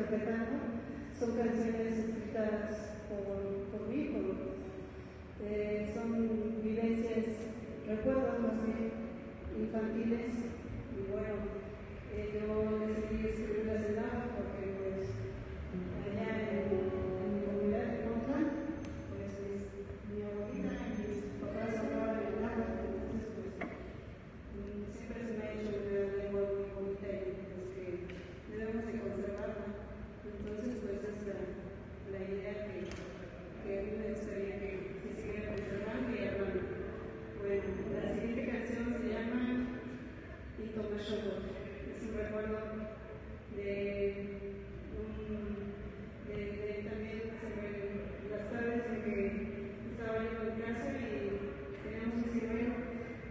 interpretando son canciones escritas por mí, son vivencias, recuerdos más bien infantiles, y bueno, yo decidí escribirlas en náhuatl porque pues allá en mi comunidad de Contra, pues mi abuelita y mis papás hablaban en náhuatl, entonces pues siempre se me ha hecho una lengua muy bonita y pues que debemos de conservarla. Entonces pues es la idea que a mí me gustaría que se siguiera conservando y hablando. Bueno, la siguiente canción se llama Itomashogo. Es un recuerdo de también sobre las tardes en que estaba yo en casa y teníamos un ciruelo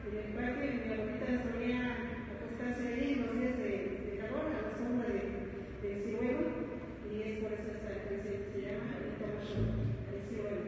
en el patio y mi abuelita solía acostarse ahí los días de calor a la sombra del ciruelo, y es por eso esta canción que se llama Itomashogo, el ciruelo.